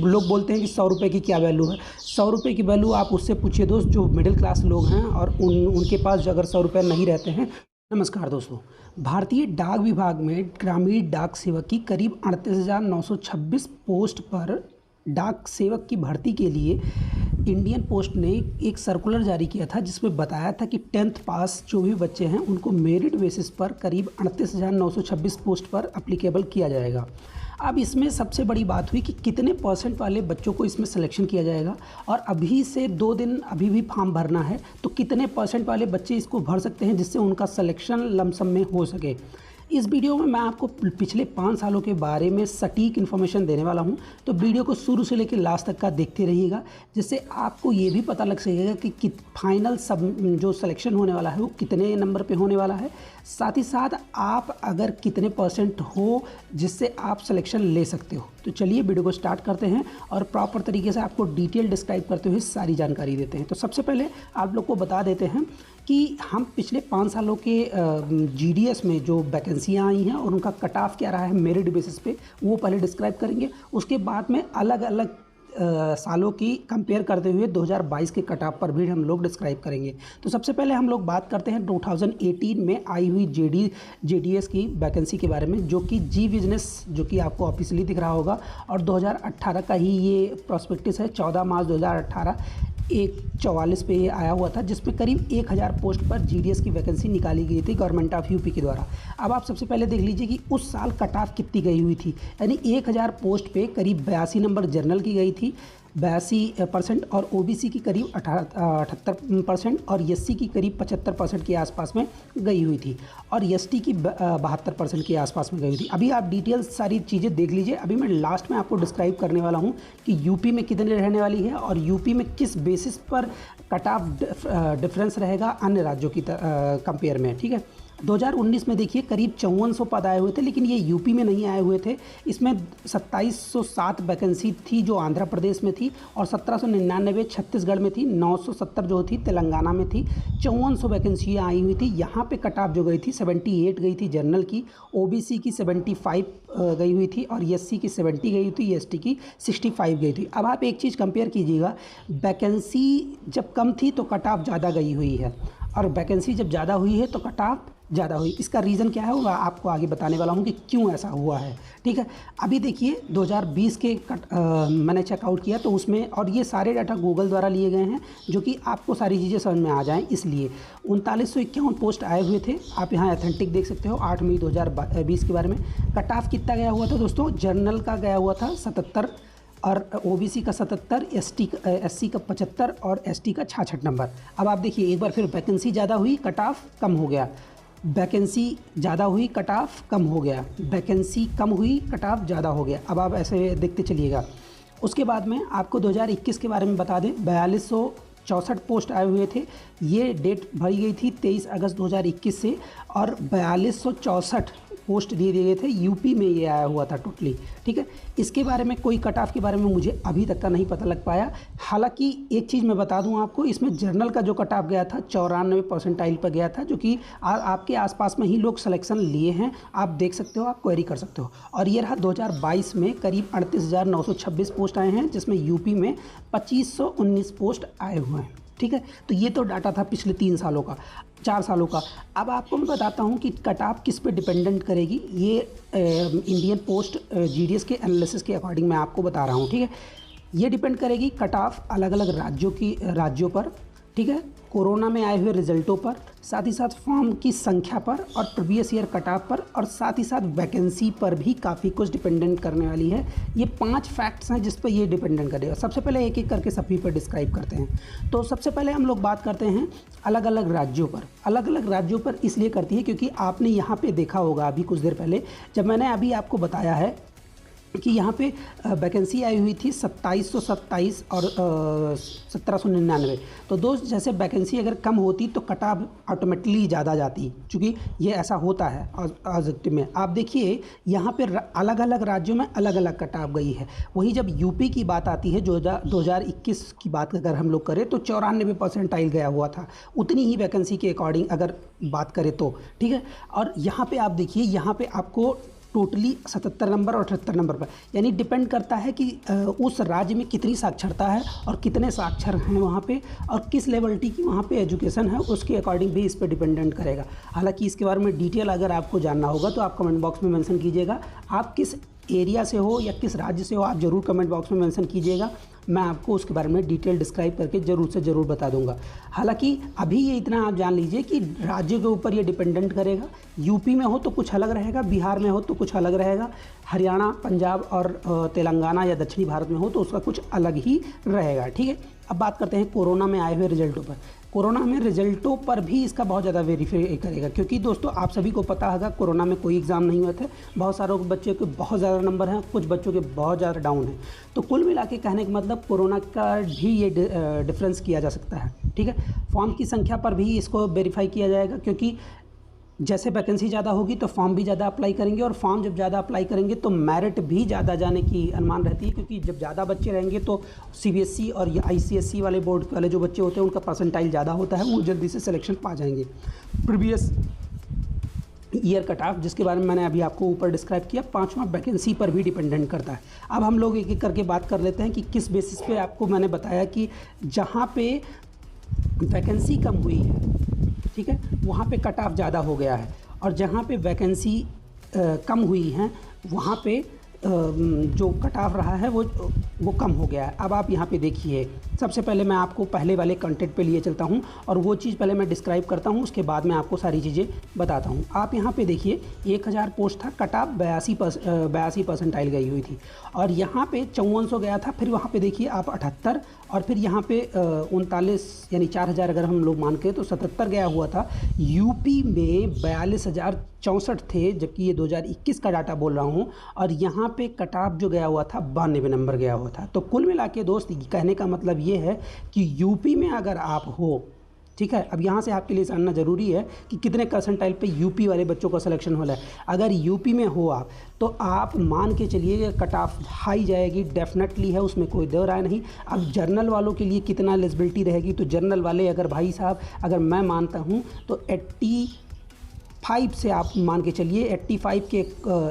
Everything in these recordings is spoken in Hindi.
लोग बोलते हैं कि 100 रुपये की क्या वैल्यू है। 100 रुपये की वैल्यू आप उससे पूछिए दोस्त जो मिडिल क्लास लोग हैं और उनके पास अगर 100 रुपये नहीं रहते हैं। नमस्कार दोस्तों, भारतीय डाक विभाग में ग्रामीण डाक सेवक की करीब 38,926 पोस्ट पर डाक सेवक की भर्ती के लिए इंडियन पोस्ट ने एक सर्कुलर जारी किया था, जिसमें बताया था कि 10th पास जो भी बच्चे हैं उनको मेरिट बेसिस पर करीब 38,926 पोस्ट पर अप्लीकेबल किया जाएगा। अब इसमें सबसे बड़ी बात हुई कि कितने परसेंट वाले बच्चों को इसमें सिलेक्शन किया जाएगा, और अभी से 2 दिन अभी भी फॉर्म भरना है, तो कितने परसेंट वाले बच्चे इसको भर सकते हैं जिससे उनका सिलेक्शन लमसम में हो सके। इस वीडियो में मैं आपको पिछले 5 सालों के बारे में सटीक इन्फॉर्मेशन देने वाला हूं, तो वीडियो को शुरू से लेकर लास्ट तक का देखते रहिएगा, जिससे आपको ये भी पता लग सकेगा कि फाइनल जो सिलेक्शन होने वाला है वो कितने नंबर पे होने वाला है, साथ ही साथ आप अगर कितने परसेंट हो जिससे आप सिलेक्शन ले सकते हो। तो चलिए वीडियो को स्टार्ट करते हैं और प्रॉपर तरीके से आपको डिटेल डिस्क्राइब करते हुए सारी जानकारी देते हैं। तो सबसे पहले आप लोग को बता देते हैं कि हम पिछले 5 सालों के GDS में जो वैकेंसियाँ आई हैं और उनका कट ऑफ क्या रहा है मेरिट बेसिस पे, वो पहले डिस्क्राइब करेंगे। उसके बाद में अलग अलग सालों की कंपेयर करते हुए 2022 के कट ऑफ पर भी हम लोग डिस्क्राइब करेंगे। तो सबसे पहले हम लोग बात करते हैं 2018 में आई हुई JDS की वैकेंसी के बारे में, जो कि जी बिजनेस जो कि आपको ऑफिशियली दिख रहा होगा, और 2018 का ही ये प्रॉस्पेक्टस है। 14 मार्च 2018 1:44 पे ये आया हुआ था, जिसमें करीब 1000 पोस्ट पर GDS की वैकेंसी निकाली गई थी गवर्नमेंट ऑफ यूपी के द्वारा। अब आप सबसे पहले देख लीजिए कि उस साल कट ऑफ कितनी गई हुई थी, यानी 1000 पोस्ट पे करीब 82 नंबर जनरल की गई थी, 82%, और OBC की करीब 78% और SC की करीब 75% के आसपास में गई हुई थी, और ST की 72% के आसपास में गई हुई थी। अभी आप डिटेल्स सारी चीज़ें देख लीजिए। अभी मैं लास्ट में आपको डिस्क्राइब करने वाला हूँ कि यूपी में कितने रहने वाली है और यूपी में किस बेसिस पर कट ऑफ डिफरेंस रहेगा अन्य राज्यों की कंपेयर में, ठीक है। 2019 में देखिए करीब 5400 पद आए हुए थे, लेकिन ये यूपी में नहीं आए हुए थे। इसमें 2707 वैकेंसी थी जो आंध्र प्रदेश में थी, और 1799 छत्तीसगढ़ में थी, 970 जो थी तेलंगाना में थी, 5400 वैकेंसियाँ आई हुई थी। यहाँ पे कट ऑफ जो गई थी 78 गई थी जनरल की, OBC की 75 गई हुई थी, और SC की 70 गई थी, ST की 65 गई थी। अब आप एक चीज़ कंपेयर कीजिएगा, वैकेंसी जब कम थी तो कट ऑफ ज़्यादा गई हुई है, और वैकेंसी जब ज़्यादा हुई है तो कट ऑफ ज़्यादा हुई। इसका रीज़न क्या है वो आपको आगे बताने वाला हूँ कि क्यों ऐसा हुआ है, ठीक है। अभी देखिए 2020 के मैंने चेकआउट किया तो उसमें, और ये सारे डाटा गूगल द्वारा लिए गए हैं जो कि आपको सारी चीज़ें समझ में आ जाएं, इसलिए 3951 पोस्ट आए हुए थे। आप यहाँ ऑथेंटिक देख सकते हो 8 मई 2020 के बारे में। कट ऑफ कितना गया हुआ था दोस्तों, जनरल का गया हुआ था 77, और OBC का 77, SC का 75 और ST का 66 नंबर। अब आप देखिए एक बार फिर वैकेंसी ज़्यादा हुई, कट ऑफ कम हो गया, वैकेंसी ज़्यादा हुई, कट ऑफ कम हो गया, वैकेंसी कम हुई, कट ऑफ ज़्यादा हो गया। अब आप ऐसे देखते चलिएगा। उसके बाद में आपको 2021 के बारे में बता दें, 4264 पोस्ट आए हुए थे। ये डेट भरी गई थी 23 अगस्त 2021 से, और 4264 पोस्ट दिए गए थे। यूपी में ये आया हुआ था टोटली, ठीक है। इसके बारे में कोई कट ऑफ के बारे में मुझे अभी तक का नहीं पता लग पाया। हालांकि एक चीज़ मैं बता दूं आपको, इसमें जनरल का जो कट ऑफ गया था 94 परसेंटाइल पर गया था, जो कि आपके आसपास में ही लोग सिलेक्शन लिए हैं। आप देख सकते हो, आप क्वेरी कर सकते हो। और ये रहा 2022 में करीब 38,926 पोस्ट आए हैं, जिसमें यूपी में 2519 पोस्ट आए हुए हैं, ठीक है। तो ये तो डाटा था पिछले 3 सालों का, 4 सालों का। अब आपको मैं बताता हूँ कि कट ऑफ किस पे डिपेंडेंट करेगी। ये इंडियन पोस्ट GDS के एनालिसिस के अकॉर्डिंग मैं आपको बता रहा हूँ, ठीक है। ये डिपेंड करेगी कट ऑफ अलग अलग राज्यों पर, ठीक है, कोरोना में आए हुए रिजल्टों पर, साथ ही साथ फॉर्म की संख्या पर, और प्रीवियस ईयर कट ऑफ पर, और साथ ही साथ वैकेंसी पर भी काफ़ी कुछ डिपेंडेंट करने वाली है। ये 5 फैक्ट्स हैं जिस पर ये डिपेंडेंट करेगा। सबसे पहले एक एक करके सभी पर डिस्क्राइब करते हैं। तो सबसे पहले हम लोग बात करते हैं अलग अलग राज्यों पर। अलग अलग राज्यों पर इसलिए करती है क्योंकि आपने यहाँ पर देखा होगा अभी कुछ देर पहले, जब मैंने अभी आपको बताया है कि यहाँ पे वैकेंसी आई हुई थी 2727 और 1799। तो दोस्त जैसे वैकेंसी अगर कम होती तो कट ऑफ ऑटोमेटिकली ज़्यादा जाती, क्योंकि ये ऐसा होता है ऑब्जेक्टिव में। आप देखिए यहाँ पे अलग अलग राज्यों में अलग अलग कट ऑफ गई है। वहीं जब यूपी की बात आती है, 2021 की बात अगर हम लोग करें तो 94 परसेंटाइल गया हुआ था, उतनी ही वैकेंसी के अकॉर्डिंग अगर बात करें तो, ठीक है। और यहाँ पर आप देखिए, यहाँ पर आपको टोटली 77 नंबर और 78 नंबर पर, यानी डिपेंड करता है कि उस राज्य में कितनी साक्षरता है और कितने साक्षर हैं वहाँ पे, और किस लेवलिटी की वहाँ पे एजुकेशन है, उसके अकॉर्डिंग भी इस पर डिपेंडेंट करेगा। हालांकि इसके बारे में डिटेल अगर आपको जानना होगा तो आप कमेंट बॉक्स में मेंशन कीजिएगा। आप किस एरिया से हो या किस राज्य से हो, आप ज़रूर कमेंट बॉक्स में मेंशन कीजिएगा, मैं आपको उसके बारे में डिटेल डिस्क्राइब करके ज़रूर से ज़रूर बता दूंगा। हालांकि अभी ये इतना आप जान लीजिए कि राज्य के ऊपर ये डिपेंडेंट करेगा। यूपी में हो तो कुछ अलग रहेगा, बिहार में हो तो कुछ अलग रहेगा, हरियाणा, पंजाब और तेलंगाना या दक्षिणी भारत में हो तो उसका कुछ अलग ही रहेगा। ठीक है, अब बात करते हैं कोरोना में आए हुए रिजल्टों पर। कोरोना में रिजल्टों पर भी इसका बहुत ज़्यादा वेरीफाई करेगा, क्योंकि दोस्तों आप सभी को पता होगा कोरोना में कोई एग्ज़ाम नहीं हुए थे, बहुत सारे बच्चों के बहुत ज़्यादा नंबर हैं, कुछ बच्चों के बहुत ज़्यादा डाउन हैं। तो कुल मिला के कहने का मतलब कोरोना का भी ये डिफरेंस किया जा सकता है। ठीक है, फॉर्म की संख्या पर भी इसको वेरीफाई किया जाएगा, क्योंकि जैसे वैकेंसी ज़्यादा होगी तो फॉर्म भी ज़्यादा अप्लाई करेंगे, और फॉर्म जब ज़्यादा अप्लाई करेंगे तो मेरिट भी ज़्यादा जाने की अनुमान रहती है, क्योंकि जब ज़्यादा बच्चे रहेंगे तो सीबीएसई और या आईसीएसई वाले बोर्ड वाले जो बच्चे होते हैं उनका परसेंटाइल ज़्यादा होता है, वो जल्दी से सिलेक्शन पा जाएंगे। प्रीवियस ईयर कट ऑफ, जिसके बारे में मैंने अभी आपको ऊपर डिस्क्राइब किया, 5वां वैकेंसी पर भी डिपेंडेंट करता है। अब हम लोग एक एक करके बात कर लेते हैं कि किस बेसिस पे आपको मैंने बताया कि जहाँ पे वैकेंसी कम हुई है, ठीक है, वहाँ पे कट ऑफ ज़्यादा हो गया है, और जहाँ पे वैकेंसी कम हुई है वहाँ पे जो कट ऑफ रहा है वो कम हो गया है। अब आप यहाँ पे देखिए, सबसे पहले मैं आपको पहले वाले कंटेंट पे लिए चलता हूँ और वो चीज़ पहले मैं डिस्क्राइब करता हूँ, उसके बाद मैं आपको सारी चीज़ें बताता हूँ। आप यहाँ पे देखिए 1000 पोस्ट था, कट ऑफ 82 परसेंटाइल गई हुई थी, और यहाँ पे 5400 गया था, फिर वहाँ पे देखिए आप 78, और फिर यहाँ पे 39 यानी 4000 अगर हम लोग मान के तो 77 गया हुआ था। यूपी में 42,064 थे, जबकि ये 2021 का डाटा बोल रहा हूँ, और यहाँ पे कट ऑफ जो गया हुआ था 92 नंबर गया हुआ था। तो कुल मिला के दोस्त कहने का मतलब ये है कि यूपी में अगर आप हो, ठीक है, अब यहाँ से आपके लिए जानना ज़रूरी है कि कितने परसेंटाइल पे यूपी वाले बच्चों का सिलेक्शन हो रहा है। अगर यूपी में हो आप, तो आप मान के चलिए कट ऑफ हाई जाएगी, डेफिनेटली है, उसमें कोई दो राय नहीं। अब जर्नल वालों के लिए कितना एलिजिबिलिटी रहेगी, तो जर्नल वाले अगर भाई साहब अगर मैं मानता हूँ तो 85 से आप मान के चलिए, 85 के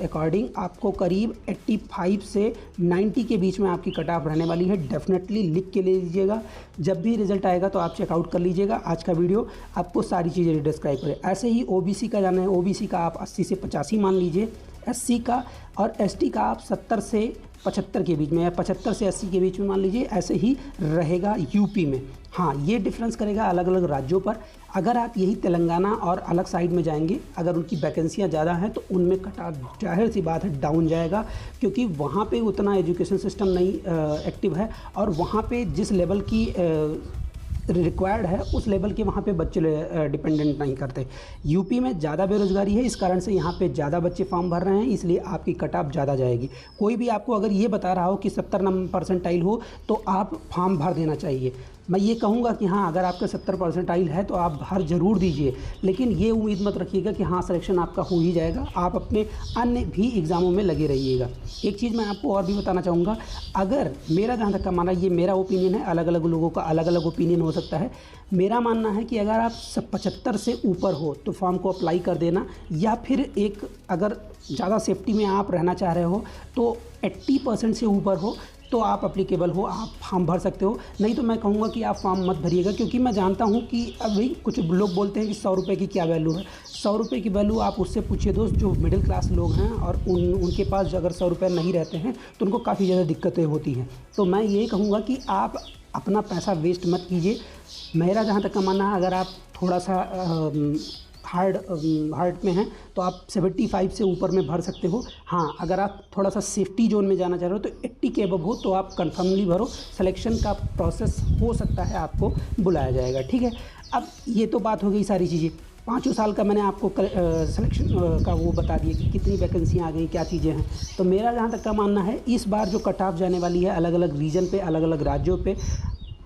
अकॉर्डिंग आपको करीब 85 से 90 के बीच में आपकी कट ऑफ रहने वाली है। डेफिनेटली लिख के ले लीजिएगा, जब भी रिजल्ट आएगा तो आप चेकआउट कर लीजिएगा। आज का वीडियो आपको सारी चीज़ें डिस्क्राइब करें। ऐसे ही ओबीसी का जाना है, ओबीसी का आप 80 से 85 मान लीजिए, एससी का और एसटी का आप 70 से 75 के बीच में या 75 से 80 के बीच में मान लीजिए। ऐसे ही रहेगा यूपी में। हाँ, ये डिफरेंस करेगा अलग अलग राज्यों पर। अगर आप यही तेलंगाना और अलग साइड में जाएंगे, अगर उनकी वैकेंसियाँ ज़्यादा हैं तो उनमें कट ऑफ जाहिर सी बात है डाउन जाएगा, क्योंकि वहाँ पे उतना एजुकेशन सिस्टम नहीं एक्टिव है, और वहाँ पे जिस लेवल की रिक्वायर्ड है उस लेवल के वहाँ पे बच्चे डिपेंडेंट नहीं करते। यूपी में ज़्यादा बेरोज़गारी है, इस कारण से यहाँ पे ज़्यादा बच्चे फॉर्म भर रहे हैं, इसलिए आपकी कट ऑफ ज़्यादा जाएगी। कोई भी आपको अगर ये बता रहा हो कि 70 नंबर परसेंटाइल हो तो आप फॉर्म भर देना चाहिए। मैं ये कहूँगा कि हाँ, अगर आपका 70 परसेंटाइल है तो आप भर ज़रूर दीजिए, लेकिन ये उम्मीद मत रखिएगा कि हाँ सिलेक्शन आपका हो ही जाएगा। आप अपने अन्य भी एग्ज़ामों में लगे रहिएगा। एक चीज़ मैं आपको और भी बताना चाहूँगा, अगर मेरा जहाँ तक का मानना, ये मेरा ओपिनियन है, अलग अलग लोगों का अलग अलग ओपिनियन हो सकता है। मेरा मानना है कि अगर आप 75 से ऊपर हो तो फॉर्म को अप्लाई कर देना, या फिर एक अगर ज़्यादा सेफ्टी में आप रहना चाह रहे हो तो 80% से ऊपर हो तो आप अप्लीकेबल हो, आप फॉर्म भर सकते हो। नहीं तो मैं कहूँगा कि आप फॉर्म मत भरिएगा, क्योंकि मैं जानता हूँ कि अभी कुछ लोग बोलते हैं कि 100 रुपये की क्या वैल्यू है। 100 रुपये की वैल्यू आप उससे पूछिए दोस्त, जो मिडिल क्लास लोग हैं और उनके पास अगर 100 रुपये नहीं रहते हैं तो उनको काफ़ी ज़्यादा दिक्कतें होती हैं। तो मैं ये कहूँगा कि आप अपना पैसा वेस्ट मत कीजिए। मेरा जहाँ तक का मानना है, अगर आप थोड़ा सा हार्ड में हैं तो आप 75 से ऊपर में भर सकते हो। हाँ, अगर आप थोड़ा सा सेफ्टी जोन में जाना चाह रहे हो तो 80 के अबव हो तो आप कंफर्मली भरो, सिलेक्शन का प्रोसेस हो सकता है आपको बुलाया जाएगा। ठीक है, अब ये तो बात हो गई सारी चीज़ें। 5 साल का मैंने आपको सिलेक्शन का वो बता दिया कि कितनी वैकेंसियाँ आ गई, क्या चीज़ें हैं। तो मेरा जहाँ तक का मानना है, इस बार जो कट ऑफ जाने वाली है अलग अलग रीजन पे, अलग अलग राज्यों पे,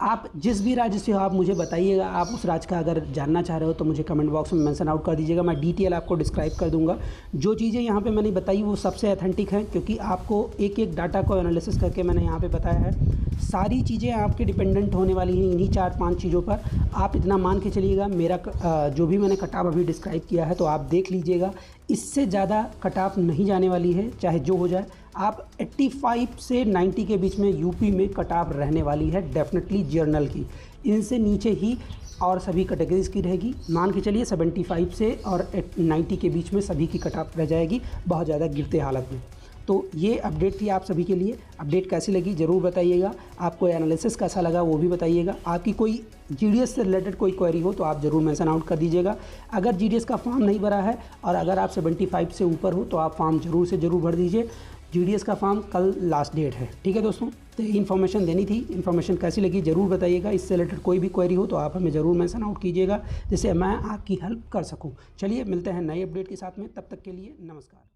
आप जिस भी राज्य से हो आप मुझे बताइएगा। आप उस राज्य का अगर जानना चाह रहे हो तो मुझे कमेंट बॉक्स में मेंशन आउट कर दीजिएगा। मैं डिटेल आपको डिस्क्राइब कर दूंगा। जो चीज़ें यहाँ पे मैंने बताई वो सबसे ऑथेंटिक हैं, क्योंकि आपको एक एक डाटा को एनालिसिस करके मैंने यहाँ पे बताया है। सारी चीज़ें आपके डिपेंडेंट होने वाली हैं इन्हीं 4-5 चीज़ों पर। आप इतना मान के चलिएगा, मेरा जो भी मैंने कट ऑफ अभी डिस्क्राइब किया है तो आप देख लीजिएगा। इससे ज़्यादा कट ऑफ नहीं जाने वाली है, चाहे जो हो जाए। आप 85 से 90 के बीच में यूपी में कट ऑफ रहने वाली है डेफिनेटली जर्नल की। इनसे नीचे ही और सभी कैटेगरीज़ की रहेगी। मान के चलिए 75 से और 90 के बीच में सभी की कट ऑफ रह जाएगी, बहुत ज़्यादा गिरते हालत में। तो ये अपडेट थी आप सभी के लिए। अपडेट कैसी लगी ज़रूर बताइएगा। आपको एनालिसिस कैसा लगा वो भी बताइएगा। आपकी कोई जीडीएस से रिलेटेड कोई क्वेरी हो तो आप ज़रूर मेंशन आउट कर दीजिएगा। अगर जीडीएस का फॉर्म नहीं भरा है और अगर आप 75 से ऊपर हो तो आप फॉर्म ज़रूर से ज़रूर भर दीजिए। जीडीएस का फॉर्म कल लास्ट डेट है। ठीक है दोस्तों, तो ये इन्फॉर्मेशन देनी थी। इन्फॉर्मेशन कैसी लगी ज़रूर बताइएगा। इससे रिलेटेड कोई भी क्वेरी हो तो आप हमें ज़रूर मेंशन आउट कीजिएगा, जिससे मैं आपकी हेल्प कर सकूँ। चलिए मिलते हैं नए अपडेट के साथ में, तब तक के लिए नमस्कार।